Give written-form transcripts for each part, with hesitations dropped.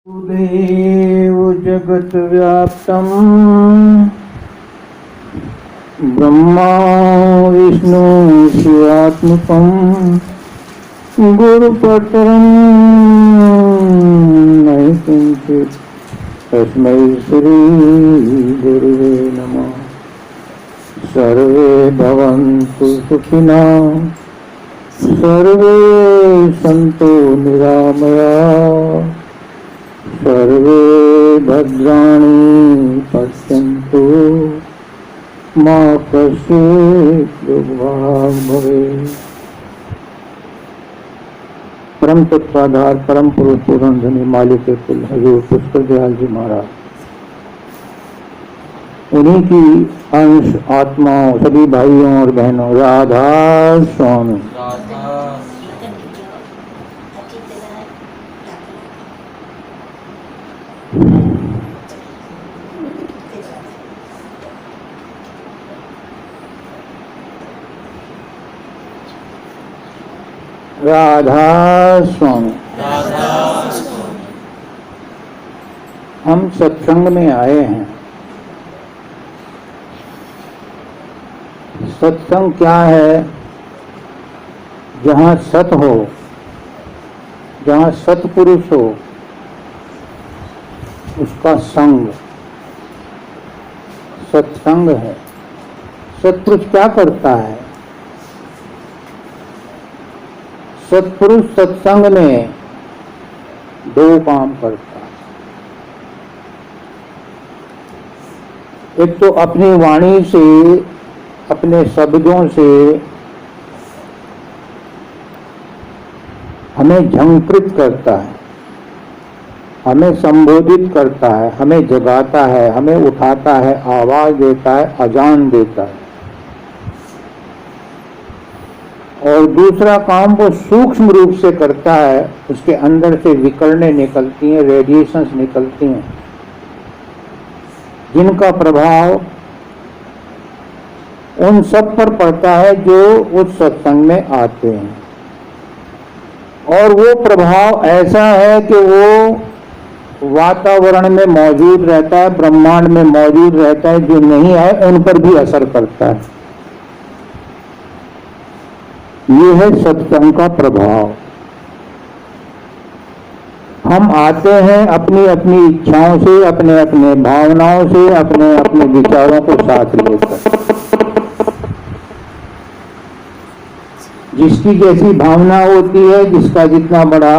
देव जगद्व्याप्तं ब्रह्मा विष्णु शिवात्मकं गुरुपरं नहि किंचित् तस्मै श्री गुरुवे नमः। सर्वे भवन्तु सुखिनः, सर्वे सन्तु निरामयाः, सर्वे भद्राणि पश्यन्तु मा कश्चित् दुर्भाग् भवेत्। परम तत्वाधार परम पुरुष पूर्ण धनी मालिक कुल हजूर पुष्कर दयाल जी महाराज, उन्हीं की अंश आत्माओं सभी भाइयों और बहनों राधा स्वामी राधा स्वामी। हम सत्संग में आए हैं। सत्संग क्या है? जहाँ सत हो, जहाँ सत्पुरुष हो, उसका संग सत्संग है। सत्पुरुष क्या करता है? सत्पुरुष सत्संग में दो काम करता है। एक तो अपनी वाणी से, अपने शब्दों से हमें झंकृत करता है, हमें संबोधित करता है, हमें जगाता है, हमें उठाता है, आवाज देता है, अजान देता है। और दूसरा काम वो सूक्ष्म रूप से करता है, उसके अंदर से विकिरणें निकलती हैं, रेडिएशंस निकलती हैं, जिनका प्रभाव उन सब पर पड़ता है जो उस सत्संग में आते हैं। और वो प्रभाव ऐसा है कि वो वातावरण में मौजूद रहता है, ब्रह्मांड में मौजूद रहता है, जो नहीं आए उन पर भी असर करता है। ये है सत्संग का प्रभाव। हम आते हैं अपनी अपनी इच्छाओं से, अपने अपने भावनाओं से, अपने अपने विचारों को साथ लेकर। जिसकी जैसी भावना होती है, जिसका जितना बड़ा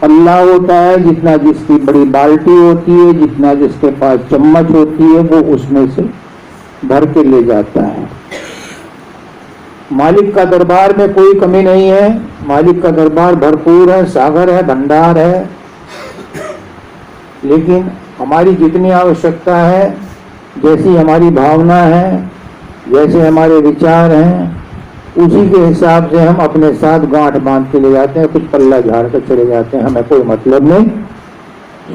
पल्ला होता है, जितना जिसकी बड़ी बाल्टी होती है, जितना जिसके पास चम्मच होती है, वो उसमें से भर के ले जाता है। मालिक का दरबार में कोई कमी नहीं है। मालिक का दरबार भरपूर है, सागर है, भंडार है। लेकिन हमारी जितनी आवश्यकता है, जैसी हमारी भावना है, जैसे हमारे विचार हैं, उसी के हिसाब से हम अपने साथ गांठ बांध के ले जाते हैं, कुछ पल्ला झाड़ कर चले जाते हैं, हमें कोई मतलब नहीं,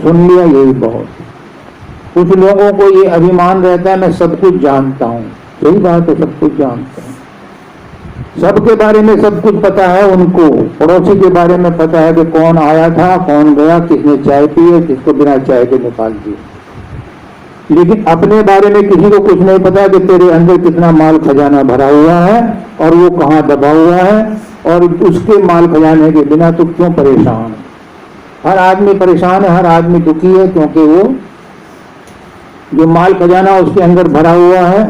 सुन लिया यही बहुत। कुछ लोगों को ये अभिमान रहता है मैं सब कुछ जानता हूँ। सही बात है, सब कुछ जानते हैं, सबके बारे में सब कुछ पता है उनको। पड़ोसी के बारे में पता है कि कौन आया था, कौन गया, किसने चाय पी है, किसको बिना चाय के निकाल दिया। लेकिन अपने बारे में किसी को कुछ नहीं पता कि तेरे अंदर कितना माल खजाना भरा हुआ है और वो कहाँ दबा हुआ है, और उसके माल खजाने के बिना तो क्यों परेशान। हर आदमी परेशान है, हर आदमी दुखी है, क्योंकि वो जो माल खजाना उसके अंदर भरा हुआ है,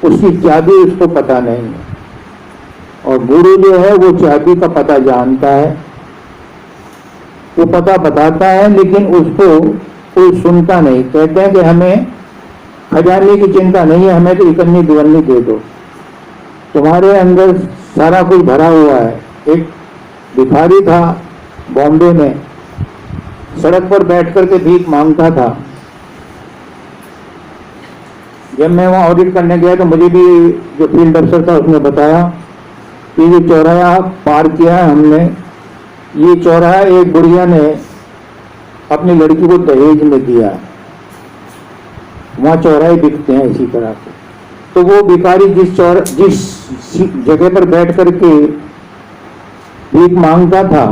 उसकी चाबी उसको पता नहीं है। और गुरु जो है वो चाबी का पता जानता है, वो पता बताता है, लेकिन उसको कोई सुनता नहीं। कहते हैं कि हमें खजाने की चिंता नहीं है, हमें तो इकन्नी दुगन्नी दे दो। तुम्हारे अंदर सारा कुछ भरा हुआ है। एक भिखारी था बॉम्बे में, सड़क पर बैठ करके भीख मांगता था। जब मैं वहाँ ऑडिट करने गया तो मुझे भी जो फील्ड अफसर था उसने बताया कि ये चौराहा पार किया है हमने। ये चौराहा एक बुढ़िया ने अपनी लड़की को दहेज में दिया। वहाँ चौराहे बिकते हैं इसी तरह के। तो वो भिखारी जिस जगह पर बैठ करके भीख मांगता था,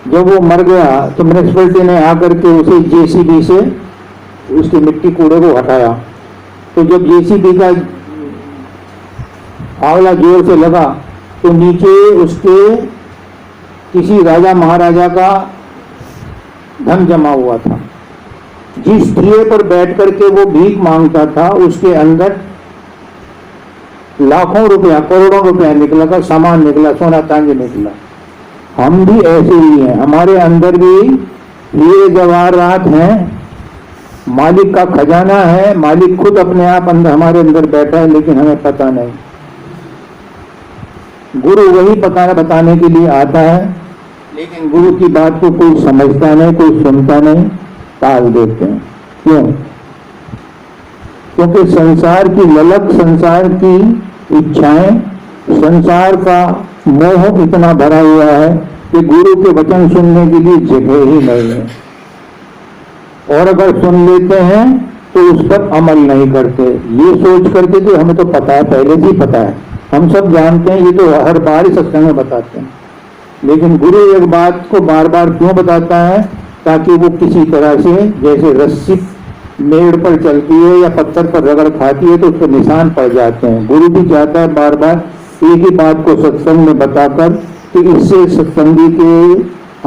जब वो मर गया तो म्यूनिसिपैलिटी ने आकर के उसे जेसीबी से उसकी मिट्टी कूड़े को हटाया। तो जब जेसीबी का आंवला जोर से लगा तो नीचे उसके किसी राजा महाराजा का धन जमा हुआ था। जिस ठिये पर बैठ करके वो भीख मांगता था उसके अंदर लाखों रुपया, करोड़ों रुपया निकला का सामान निकला, सोना चांदी निकला। हम भी ऐसे ही हैं, हमारे अंदर भी हीरे जवाहरात हैं, मालिक का खजाना है, मालिक खुद अपने आप अंदर हमारे अंदर बैठा है, लेकिन हमें पता नहीं। गुरु वही बताने के लिए आता है, लेकिन गुरु की बात को कोई समझता नहीं, कोई सुनता नहीं, टाल देते हैं। क्यों? क्योंकि संसार की ललक, संसार की इच्छाएं, संसार का मोह इतना भरा हुआ है कि गुरु के वचन सुनने के लिए जगह ही नहीं है। और अगर सुन लेते हैं तो उस पर अमल नहीं करते, ये सोच करके कि हमें तो पता है, पहले से ही पता है, हम सब जानते हैं, ये तो हर बार ही सत्संग में बताते हैं। लेकिन गुरु एक बात को बार बार क्यों बताता है? ताकि वो किसी तरह से, जैसे रस्सी मेड़ पर चलती है या पत्थर पर रगड़ खाती है तो उस पर निशान पड़ जाते हैं। गुरु भी चाहता है बार बार एक ही बात को सत्संग में बताकर कि इससे सत्संगी के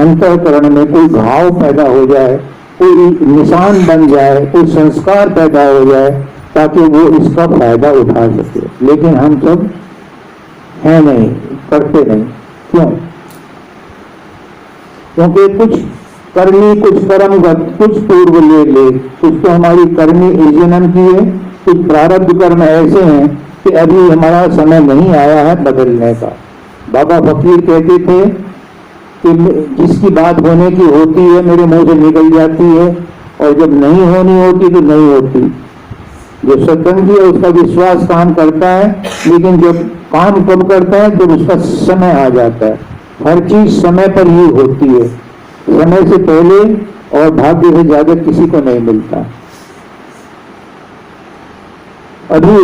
अंतःकरण में कोई घाव पैदा हो जाए, कोई निशान बन जाए, कोई संस्कार पैदा हो जाए, ताकि वो इसका फायदा उठा सके। लेकिन हम सब हैं नहीं, करते नहीं। क्यों? क्योंकि कुछ करनी, कुछ कर्मगत, कुछ पूर्व ले, कुछ तो हमारी करनी इस जन्म की है, कुछ प्रारब्ध कर्म ऐसे हैं कि अभी हमारा समय नहीं आया है बदलने का। बाबा फकीर कहते थे कि जिसकी बात होने की होती है मेरे मुंह से निकल जाती है, और जब नहीं होनी होती तो नहीं होती। जो सत्संगी है उसका विश्वास काम करता है, लेकिन जब काम कब करता है? जब उसका समय आ जाता है। हर चीज समय पर ही होती है, समय से पहले और भाग्य से ज्यादा किसी को नहीं मिलता। अभी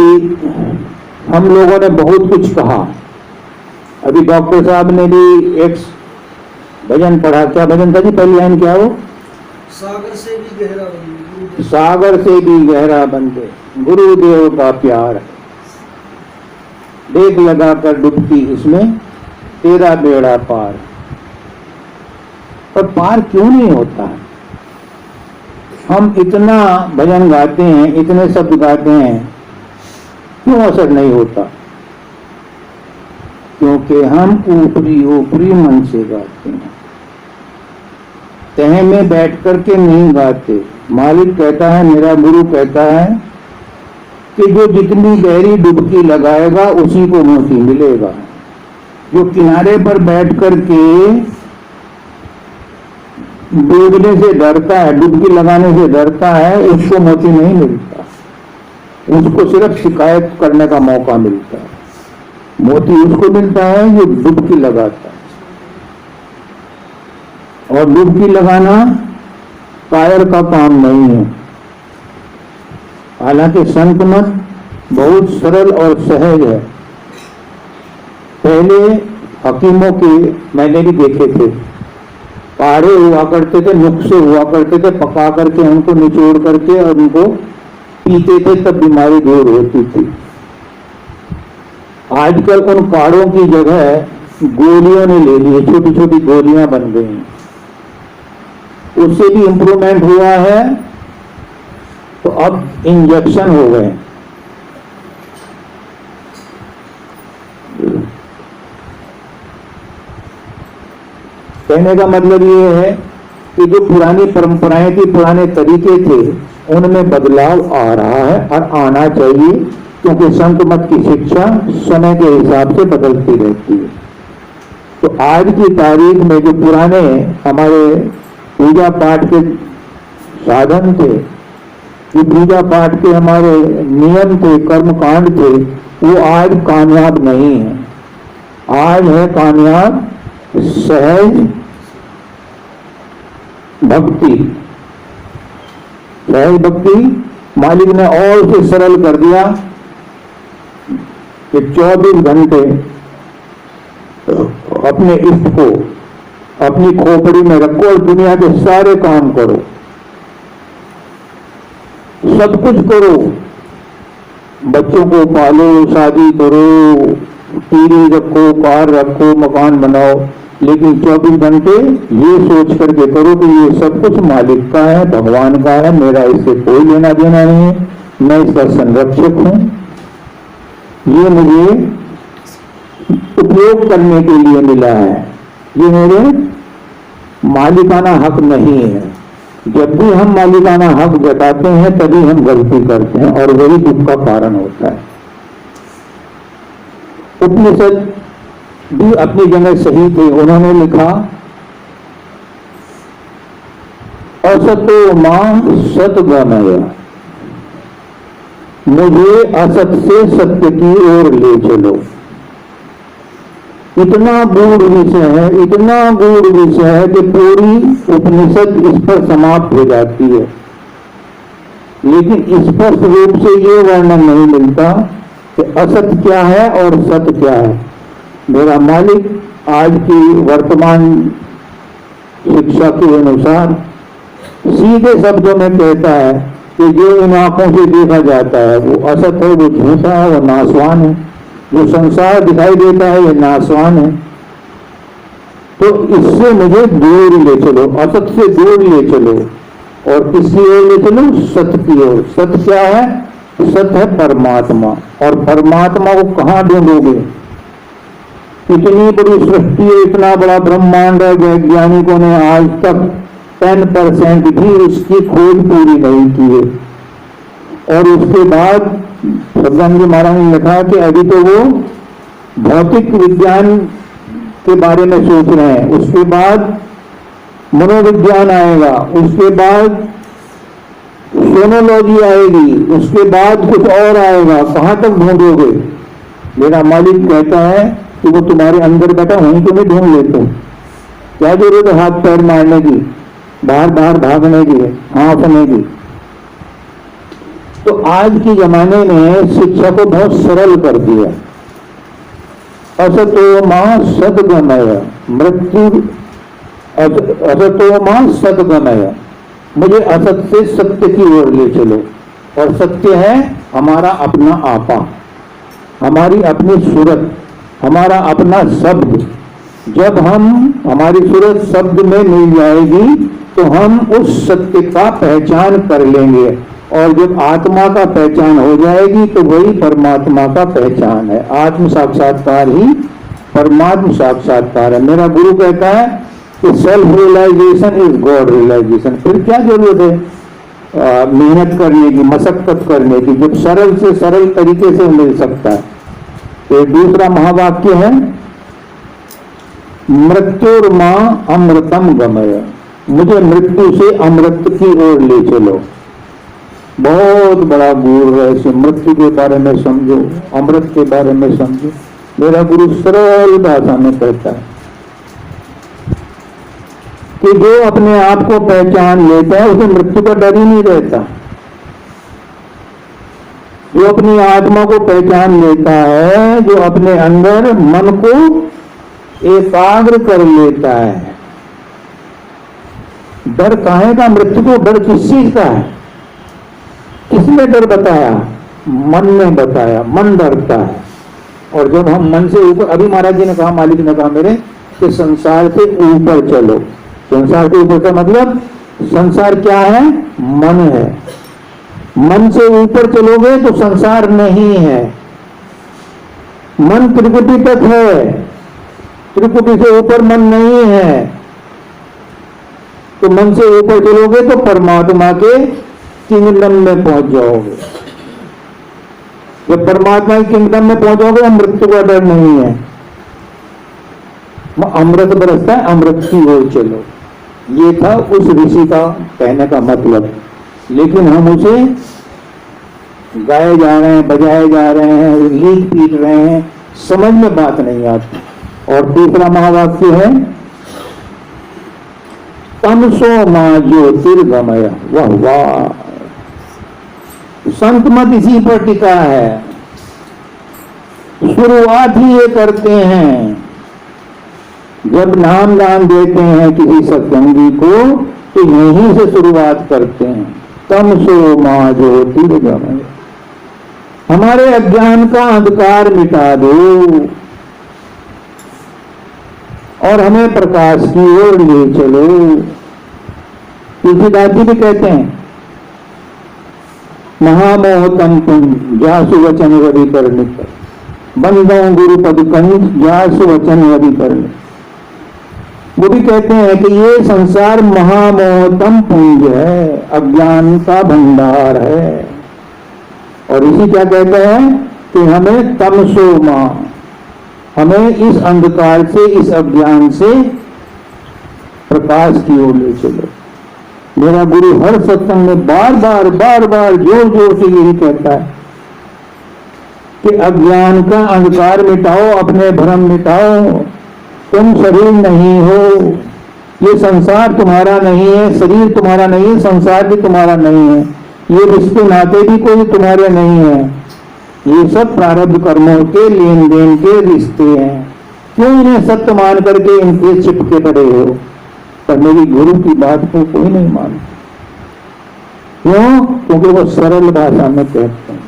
हम लोगों ने बहुत कुछ कहा, अभी डॉक्टर साहब ने भी एक भजन पढ़ा। क्या भजन था जी? पहली लाइन क्या हो? सागर से भी गहरा बंधे, सागर से भी गहरा बंधे गुरुदेव का प्यार है, देख लगा कर डुबकी इसमें तेरा बेड़ा पार। पर पार क्यों नहीं होता? हम इतना भजन गाते हैं, इतने शब्द गाते हैं, क्यों असर नहीं होता? क्योंकि हम ऊपरी ऊपरी मन से गाते हैं, तह में बैठ करके नहीं गाते। मालिक कहता है, मेरा गुरु कहता है कि जो जितनी गहरी डुबकी लगाएगा उसी को मोती मिलेगा। जो किनारे पर बैठ करके डूबने से डरता है, डुबकी लगाने से डरता है, उसको मोती नहीं मिलता। उसको सिर्फ शिकायत करने का मौका मिलता है। मोती उसको मिलता है जो डुबकी लगाता है। और डुबकी लगाना कायर का काम नहीं है। हालांकि संत मत बहुत सरल और सहज है। पहले हकीमों के मैंने भी देखे थे, काढ़े हुआ करते थे, नुस्खे हुआ करते थे, पका करके उनको निचोड़ करके और उनको पीते थे, तब बीमारी दूर होती थी। आजकल उन काढ़ों की जगह गोलियों ने ले ली है, छोटी छोटी गोलियां बन गई हैं। उससे भी इंप्रूवमेंट हुआ है, तो अब इंजेक्शन हो गए। कहने का मतलब ये है कि जो पुरानी परंपराएं थी, पुराने तरीके थे, उनमें बदलाव आ रहा है और आना चाहिए, क्योंकि संत मत की शिक्षा समय के हिसाब से बदलती रहती है। तो आज की तारीख में जो पुराने हमारे पूजा पाठ के साधन थे, जो पूजा पाठ के हमारे नियम थे, कर्म कांड थे, वो आज कामयाब नहीं है। आज है कामयाब सहज भक्ति। सहज भक्ति मालिक ने और से सरल कर दिया कि 24 घंटे अपने इष्ट को अपनी खोपड़ी में रखो और दुनिया के सारे काम करो, सब कुछ करो, बच्चों को पालो, शादी करो, टीवी रखो, कार रखो, मकान बनाओ, लेकिन 24 घंटे ये सोच करके करो कि ये सब कुछ मालिक का है, भगवान का है, मेरा इससे कोई लेना देना नहीं है, मैं इसका संरक्षक हूं, ये मुझे उपयोग करने के लिए मिला है, ये मेरे मालिकाना हक नहीं है। जब भी हम मालिकाना हक जताते हैं तभी हम गलती करते हैं और वही दुख का कारण होता है। उपनिषद भी अपनी जगह सही थे, उन्होंने लिखा असतो मां सतगमय, मुझे असत से सत्य की ओर ले चलो। इतना गूढ़ विषय है, इतना गूढ़ विषय है कि पूरी उपनिषद इस पर समाप्त हो जाती है, लेकिन स्पष्ट रूप से ये वर्णन नहीं मिलता कि असत क्या है और सत्य क्या है। मेरा मालिक आज की वर्तमान शिक्षा के अनुसार सीधे शब्दों में कहता है कि जो इन आंखों से देखा जाता है वो असत है, वो झूठा है, वो नाशवान है, जो संसार दिखाई देता है ये नाशवान है। तो इससे मुझे दूर ले चलो, असत से दूर ले चलो और किसकी ओर ले चलो? सत्य की ओर। सत्य क्या है? सत्य है परमात्मा। और परमात्मा को कहाँ ढूंढोगे? इतनी बड़ी सृष्टि है, इतना बड़ा ब्रह्मांड है, वैज्ञानिकों ने आज तक 10% भी उसकी खोज पूरी नहीं की है। और उसके बाद भगवान जी महाराज ने लिखा कि अभी तो वो भौतिक विज्ञान के बारे में सोच रहे हैं, उसके बाद मनोविज्ञान आएगा, उसके बाद सोनोलॉजी आएगी, उसके बाद कुछ और आएगा। कहाँ तक ढूंढोगे? मेरा मालिक कहता है कि वो तुम्हारे अंदर बैठा, वहीं तुम्हें ढूंढ लेते हो। क्या जरूरत है हाथ पैर मारने की, बाहर बाहर भागने की, हाँफने की? तो आज के जमाने ने शिक्षा को बहुत सरल कर दिया। असतो मां सद्गमय, मृत्यु असतो मां सद्गमय, मुझे असत से सत्य की ओर ले चलो। और सत्य है हमारा अपना आपा, हमारी अपनी सूरत, हमारा अपना शब्द। जब हम हमारी सूरत शब्द में मिल जाएगी तो हम उस सत्य का पहचान कर लेंगे, और जब आत्मा का पहचान हो जाएगी तो वही परमात्मा का पहचान है। आत्म साक्षात्कार ही परमात्म साक्षात्कार है। मेरा गुरु कहता है कि self realization is God realization. फिर क्या जरूरत है मेहनत करने की, मशक्कत करने की, जब सरल से सरल तरीके से मिल सकता है। तो दूसरा महावाक्य है मृत्युर्मा अमृतम गमय, मुझे मृत्यु से अमृत की ओर ले चलो। बहुत बड़ा गूढ़ रहस्य, मृत्यु के बारे में समझो, अमृत के बारे में समझो। मेरा गुरु सरल भाषा में कहता है कि जो अपने आप को पहचान लेता है उसे मृत्यु का डर ही नहीं रहता। जो अपनी आत्मा को पहचान लेता है, जो अपने अंदर मन को एकाग्र कर लेता है, डर काहे का? मृत्यु को डर किस चीज का है? किसने डर बताया? मन ने बताया। मन डरता है। और जब हम मन से ऊपर, अभी महाराज जी ने कहा, मालिक ने कहा मेरे, कि संसार से ऊपर चलो। संसार के ऊपर का मतलब, संसार क्या है? मन है। मन से ऊपर चलोगे तो संसार नहीं है। मन त्रिकुटी तक है, त्रिकुटी से ऊपर मन नहीं है। तो मन से ऊपर चलोगे तो परमात्मा के किंगडम में पहुंच जाओगे। जब परमात्मा के किंगडम में पहुंचोगे मृत्यु का डर नहीं है। अमृत बरसता है, अमृत की ओर चलो। ये था उस ऋषि का कहने का मतलब। लेकिन हम उसे गाए जा रहे हैं, बजाए जा रहे हैं, लीक पीट रहे हैं, समझ में बात नहीं आती। और तीसरा महावाक्य है तमसो मां ज्योतिर्गमय। वाह वाह, संत मत इसी पर टिका है। शुरुआत ही ये करते हैं जब नाम दान देते हैं किसी सत्संगी को तो यहीं से शुरुआत करते हैं, तमसो मां ज्योतिर्गमय, हमारे अज्ञान का अंधकार मिटा दो और हमें प्रकाश की ओर ले चलो। तुलसीदास जी भी कहते हैं, महामोहतम पुंज जासु वचन वधि करनित, बंदो गुरु पद कंज जासु वचन वधि करनित। वो भी कहते हैं कि ये संसार महामोहतम पुंज है, अज्ञान का भंडार है। और इसी क्या कहते हैं कि हमें तमसो मां, हमें इस अंधकार से, इस अज्ञान से प्रकाश की ओर ले चलो। मेरा गुरु हर सत्संग में बार बार जोर जोर से यही कहता है कि अज्ञान का अंधकार मिटाओ, अपने भ्रम मिटाओ। तुम शरीर नहीं हो, ये संसार तुम्हारा नहीं है, शरीर तुम्हारा नहीं है, संसार भी तुम्हारा नहीं है, ये रिश्ते नाते भी कोई तुम्हारे नहीं है, ये सब प्रारब्ध कर्मों के लेन देन के रिश्ते हैं। क्यों इन्हें सत्य मान करके इनके चिपके पड़े हो? पर मेरी गुरु की बात को कोई नहीं मानता। क्यों? क्योंकि वो सरल भाषा में कहते हैं,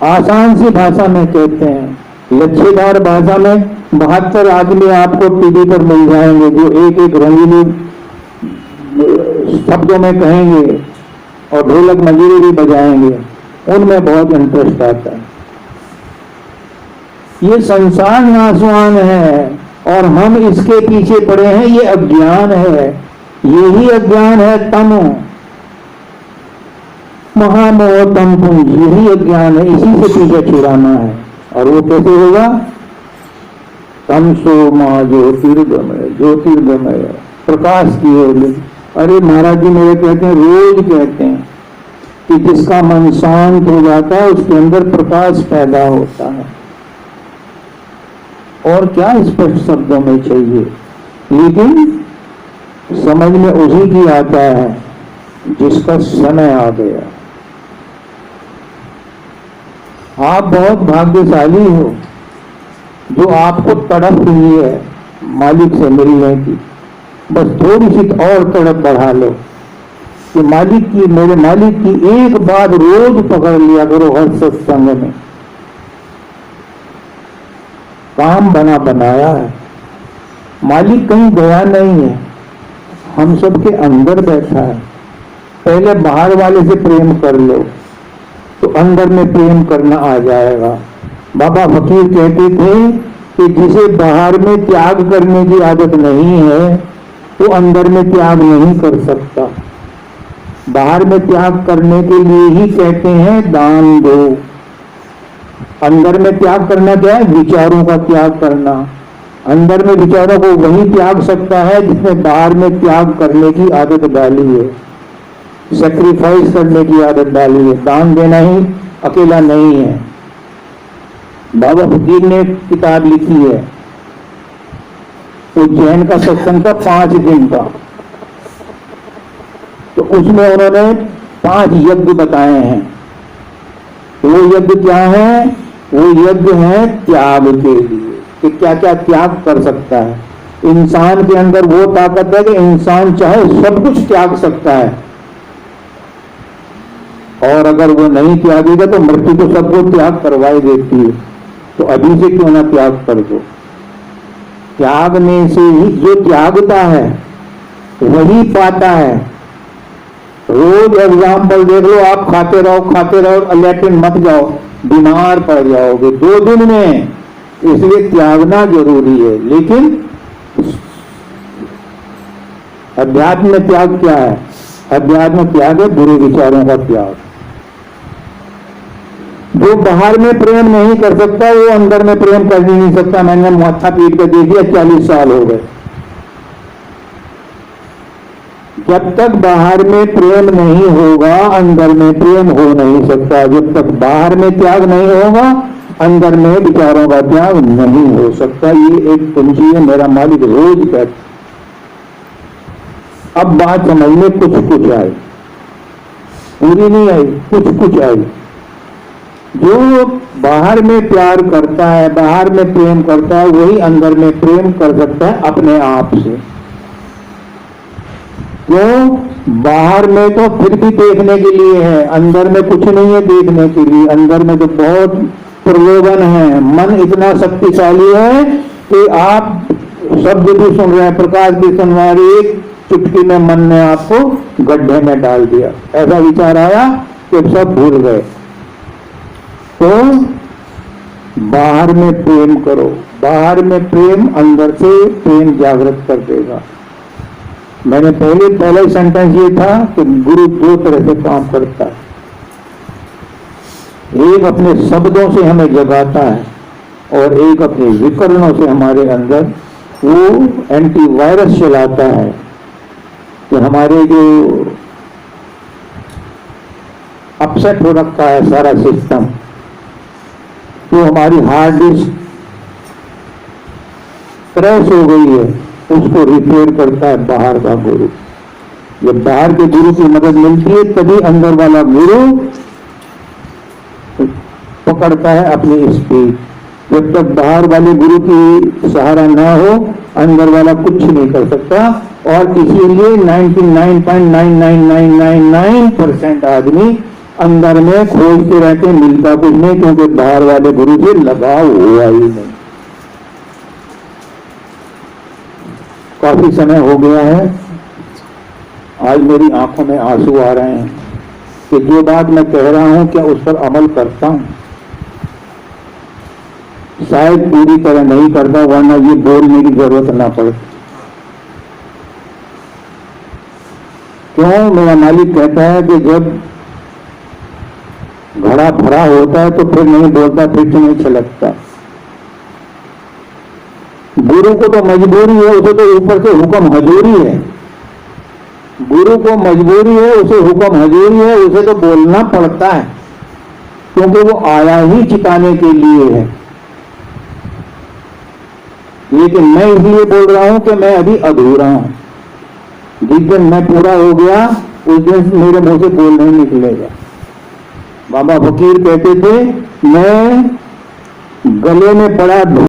आसान सी भाषा में कहते हैं, लच्छेदार भाषा में 72 आदमी आपको टीवी पर मिल जाएंगे जो एक एक रंगीली शब्दों में कहेंगे और ढोलक मंजीरे भी बजाएंगे, उनमें बहुत इंटरेस्ट आता है। ये संसार नाशवान है और हम इसके पीछे पड़े हैं, ये अज्ञान है, यही अज्ञान है तम, महामोहतम पुंज, यही अज्ञान है, इसी से पीछे छुड़ाना है। और वो कैसे होगा? तमसो मां ज्योतिर्गमय, ज्योतिर्गमय, प्रकाश की ओर। अरे महाराज जी मेरे कहते हैं, रोज कहते हैं कि जिसका मन शांत हो जाता है उसके अंदर प्रकाश पैदा होता है। और क्या स्पष्ट शब्दों में चाहिए, लेकिन समझ में उसी की आता है जिसका समय आ गया। आप बहुत भाग्यशाली हो जो आपको तड़प हुई है मालिक से मिलने की, बस थोड़ी सी और तड़प बढ़ा लो कि मालिक की, मेरे मालिक की एक बात रोज पकड़ लिया करो हर सत्संग में। काम बना बनाया है, मालिक कहीं गया नहीं है, हम सबके अंदर बैठा है। पहले बाहर वाले से प्रेम कर लो तो अंदर में प्रेम करना आ जाएगा। बाबा फकीर कहते थे कि जिसे बाहर में त्याग करने की आदत नहीं है वो अंदर में त्याग नहीं कर सकता। बाहर में त्याग करने के लिए ही कहते हैं दान दो, अंदर में त्याग करना क्या है? विचारों का त्याग करना। अंदर में विचारों को वही त्याग सकता है जिसने बाहर में त्याग करने की आदत डाली है, सैक्रिफाइस करने की आदत डाली है। दान देना ही अकेला नहीं है। बाबा फकीर ने किताब लिखी है उज्जैन का सत्संग का 5 दिन का, तो उसमें उन्होंने 5 यज्ञ बताए हैं। वो यज्ञ क्या है? वो यज्ञ है त्याग के लिए कि क्या क्या त्याग कर सकता है। इंसान के अंदर वो ताकत है कि इंसान चाहे सब कुछ त्याग सकता है, और अगर वो नहीं त्यागेगा तो मृत्यु तो सबको त्याग करवाई देती है। तो अभी से क्यों ना त्याग कर दो। त्यागने से ही जो त्यागता है वही पाता है। रोज एग्जाम्पल देख लो, आप खाते रहो, लैट्रिन मत जाओ, बीमार पड़ जाओगे 2 दिन में। इसलिए त्यागना जरूरी है। लेकिन अध्यात्म में त्याग क्या है? अध्यात्म त्याग है बुरे विचारों का त्याग। जो बाहर में प्रेम नहीं कर सकता वो अंदर में प्रेम कर ही नहीं सकता। मैंने माथा पीट के देख दिया, 40 साल हो गए। जब तक बाहर में प्रेम नहीं होगा अंदर में प्रेम हो नहीं सकता। जब तक बाहर में त्याग नहीं होगा अंदर में विचारों का त्याग नहीं हो सकता। ये एक कुंजी है, मेरा मालिक रोज कहता। अब बात समझ में कुछ कुछ आई, पूरी नहीं आई, कुछ कुछ आई। जो बाहर में प्यार करता है, बाहर में प्रेम करता है, वही अंदर में प्रेम कर सकता है अपने आप से। क्यों? बाहर में तो फिर भी देखने के लिए है, अंदर में कुछ नहीं है देखने के लिए। अंदर में तो बहुत प्रलोभन है, मन इतना शक्तिशाली है कि आप शब्द भी सुन रहे हैं, प्रकाश भी सुन रहे हैं, एक चुटकी में मन ने आपको गड्ढे में डाल दिया। ऐसा विचार आया कि सब भूल गए। तो बाहर में प्रेम करो, बाहर में प्रेम, अंदर से प्रेम जागृत कर देगा। मैंने पहले सेंटेंस ये था कि गुरु दो तरह से काम करता है। एक अपने शब्दों से हमें जगाता है और एक अपने विकरणों से हमारे अंदर वो एंटीवायरस चलाता है कि हमारे जो अपसेट हो रखा है सारा सिस्टम, तो हमारी हार्ड डिस्क क्रैश हो गई है, उसको रिपेयर करता है बाहर का गुरु। जब बाहर के गुरु की मदद मिलती है तभी अंदर वाला गुरु पकड़ता है अपनी स्पीड। जब तक बाहर वाले गुरु की सहारा ना हो, अंदर वाला कुछ नहीं कर सकता। और इसीलिए 99.99999% आदमी अंदर में खोजते रहते, मिलता कुछ नहीं, क्योंकि बाहर वाले गुरु से लगाव हुआ ही नहीं। काफी समय हो गया है, आज मेरी आंखों में आंसू आ रहे हैं कि जो बात मैं कह रहा हूं क्या उस पर अमल करता हूं। शायद पूरी तरह नहीं करता, वरना ये बोलने की जरूरत ना पड़े। क्यों? मेरा मालिक कहता है कि जब घड़ा भरा होता है तो फिर नहीं बोलता, फिर से नहीं छलकता। गुरु को तो मजबूरी है, उसे तो ऊपर से हुक्म हजूरी है। गुरु को मजबूरी है, उसे हुक्म हजूरी है, उसे तो बोलना पड़ता है, क्योंकि वो आया ही चिताने के लिए है। लेकिन मैं इसलिए बोल रहा हूं कि मैं अभी अधूरा हूं। जिस दिन मैं पूरा हो गया उस दिन मेरे मुंह से बोल नहीं निकलेगा। बाबा फकीर कहते थे, मैं गले में पड़ा